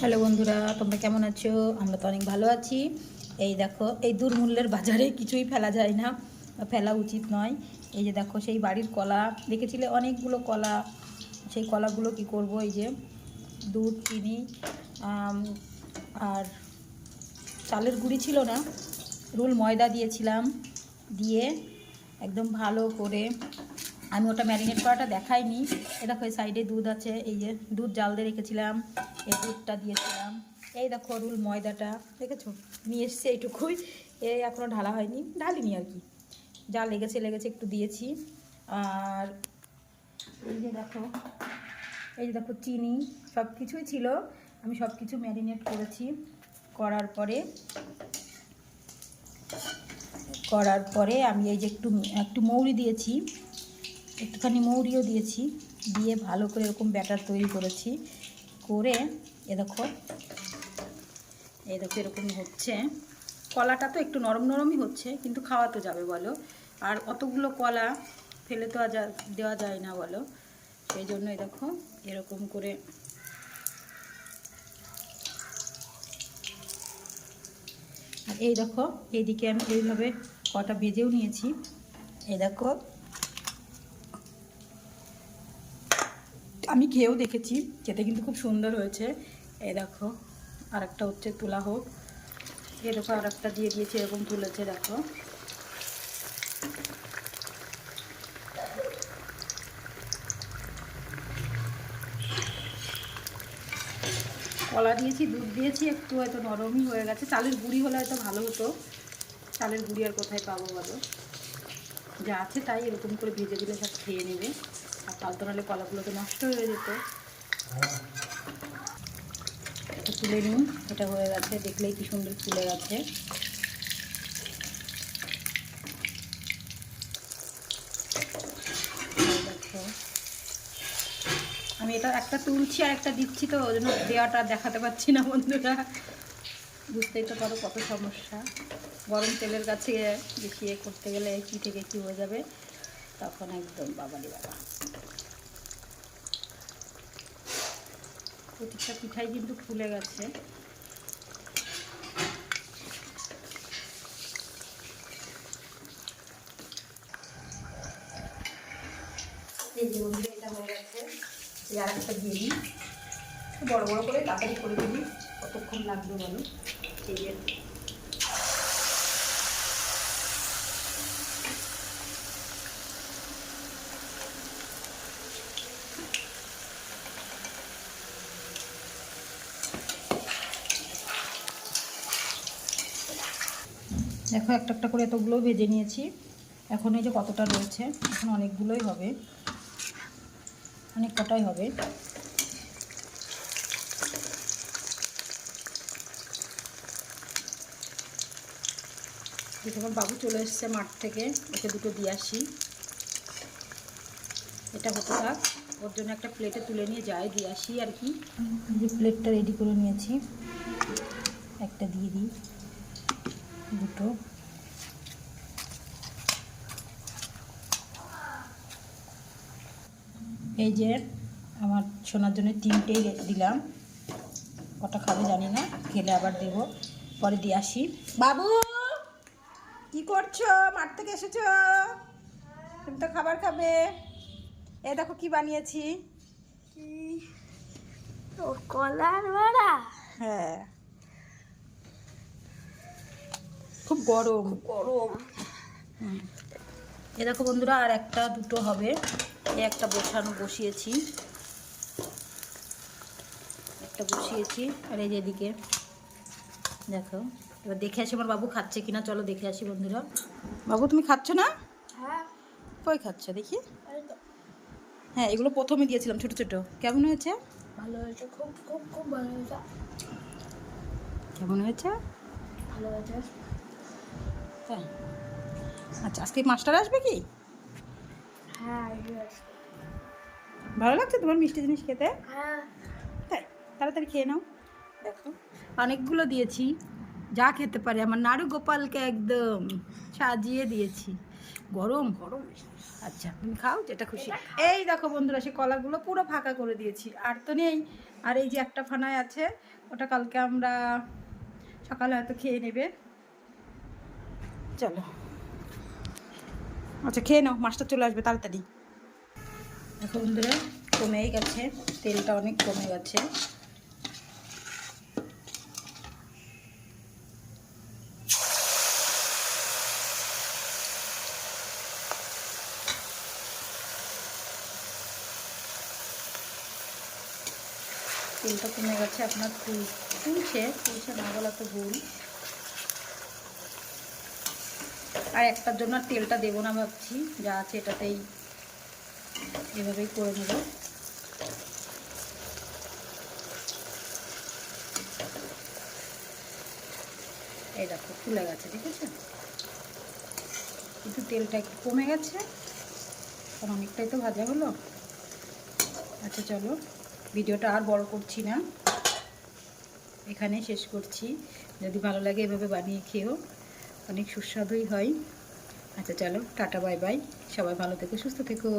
Hello বন্ধুরা, তোমরা কেমন আছো? আমরা তো অনেক ভালো আছি। এই দেখো, এই দুর্মূল্যের বাজারে কিছুই ফেলা যায় না, ফেলা উচিত নয়। এই যে দেখো, সেই বাড়ির কলা দেখেছিলে, অনেকগুলো কলা। সেই কলাগুলো কি করব, এই যে দুধ, চিনি আর চালের গুঁড়ি ছিল না, রুল ময়দা দিয়েছিলাম। দিয়ে একদম ভালো করে, আমি ওটা ম্যারিনেট করাটা দেখাইনি। এ দেখো, এই সাইডে দুধ আছে, এই যে দুধ জাল দিয়ে রেখেছিলাম, এই দুধটা দিয়েছিলাম। এই দেখো রুল ময়দাটা দেখেছো, নিয়ে এসছে এইটুকুই, এই এখনও ঢালা হয়নি, ঢালিনি আর কি, যা লেগেছে একটু দিয়েছি। আর এই যে দেখো, চিনি, সব কিছুই ছিল। আমি সব কিছু ম্যারিনেট করেছি। করার পরে আমি এই যে একটু মৌরি দিয়েছি, একটুখানি মৌরিও দিয়েছি, দিয়ে ভালো করে এরকম ব্যাটার তৈরি করেছি। করে এ দেখো এরকম হচ্ছে। কলাটা তো একটু নরম নরমই হচ্ছে, কিন্তু খাওয়া তো যাবে বলো। আর অতগুলো কলা ফেলে তো দেওয়া যায় না বলো। সেই জন্য এই দেখো এরকম করে এই দেখো, এইদিকে আমি এইভাবে কটা ভেজেও নিয়েছি। এই দেখো, আমি খেয়েও দেখেছি, খেতে কিন্তু খুব সুন্দর হয়েছে। এই দেখো, আর একটা হচ্ছে তোলা হোক। এই দেখো, আর একটা দিয়ে দিয়েছি, এরকম তুলেছে দেখো। কলা দিয়েছি, দুধ দিয়েছি, একটু হয়তো নরমই হয়ে গেছে। চালের গুঁড়ি হলে হয়তো ভালো হতো, চালের গুঁড়ি আর কোথায় পাবো বলো। যা আছে তাই এরকম করে ভেজে দিলে সব খেয়ে নেবে, আর ফালতু নাহলে কলাগুলো তো নষ্ট হয়ে যেত। এটা তুলে নিই, এটা হয়ে গেছে, দেখলেই কি সুন্দর ফুলে গেছে। দেখো, আমি এটা একটা তুলছি আর একটা দিচ্ছি, তো ওই জন্য দেওয়াটা দেখাতে পারছি না বন্ধুরা। বুঝতেই তো পারো কত সমস্যা। গরম তেলের কাছে বেশি করতে গেলে কী থেকে কী হয়ে যাবে, তখন একদম বাবারি বাবা। প্রতিটা পিঠাই কিন্তু ফুলে গেছে। এই যে বন্ধুরা, এটা হয়ে গেছে। এই আর একটা দিয়ে দিই, বড় বড় করে তাড়াতাড়ি করে দিবি, কতক্ষণ লাগবে বলো। এই যে দেখো, একটা একটা করে এতগুলো ভেজে নিয়েছি। এখন এই যে কতটা রয়েছে, এখন অনেকগুলোই হবে, অনেক কটাই হবে। যখন বাবু চলে এসছে মাঠ থেকে, ওকে দুটো দিয়ে আসি। এটা হতে থাক, ওর জন্য একটা প্লেটে তুলে নিয়ে যাই, দিয়ে আসি আর কি। যে প্লেটটা রেডি করে নিয়েছি, একটা দিয়ে দিই, দুটো। এই যে আমার সোনার জন্য তিনটেই দিলাম, কটা খাবে জানি না, খেলে আবার দেবো, পরে দিয়ে আসি। বাবু কি করছো? মাঠ থেকে এসেছো? তুমি তো খাবার খাবে। এ দেখো কি বানিয়েছি। ও কলার বড়া। হ্যাঁ, খুব গরম গরম। এ দেখো বন্ধুরা, আর একটা দুটো হবে। একটা বসিয়েছি, আর এই যে এদিকে দেখো। এবার দেখে আসি আমার বাবু খাচ্ছে কিনা, চলো দেখে আসি বন্ধুরা। বাবু তুমি খাচ্ছ না? হ্যাঁ, কই খাচ্ছ দেখি। হ্যাঁ, এগুলো প্রথমে দিয়েছিলাম ছোট ছোট। কেমন হয়েছে? ভালো হয়েছে, খুব খুব খুব ভালো হয়েছে। কেমন হয়েছে? ভালো হয়েছে। হ্যাঁ, আচ্ছা, আজকে মাস্টার আসবে কি? হ্যাঁ, ভালো লাগছে তোমার মিষ্টি জিনিস খেতে? হ্যাঁ। তাই তাড়াতাড়ি খেয়ে নাও। দেখো, অনেকগুলো দিয়েছি, যা খেতে পারে। আমার নাড়ু গোপালকে একদম সাজিয়ে দিয়েছি। গরম গরম আচ্ছা তুমি খাও যেটা খুশি। এই দেখো বন্ধুরা, সেই কলাগুলো পুরো ফাঁকা করে দিয়েছি, আর তো নেই। আর এই যে একটা ফানায় আছে, ওটা কালকে আমরা সকালে হয়তো খেয়ে নেবে। চলো আচ্ছা খেয়ে নাও, মাছটা চলে আসবে তাড়াতাড়ি। দেখো বন্ধুরা, কমেই গেছে, তেলটা অনেক কমে গেছে। তেলটা কমে গেছে, আপনার তুলছে না বলা তো ভুল। আর একটার জন্য আর তেলটা দেবো না ভাবছি, যা আছে এটাতেই এভাবেই করে নেব। এই দেখো ফুলে গেছে, দেখেছো? কিন্তু তেলটা একটু কমে গেছে, কারণ অনেকটাই তো ভাজা হলো। আচ্ছা চলো, ভিডিওটা আর বড় করছি না, এখানেই শেষ করছি। যদি ভালো লাগে এভাবে বানিয়ে খেও, অনেক সুস্বাদুই হয়। আচ্ছা চলো, টাটা বাই বাই, সবাই ভালো থেকো, সুস্থ থেকো।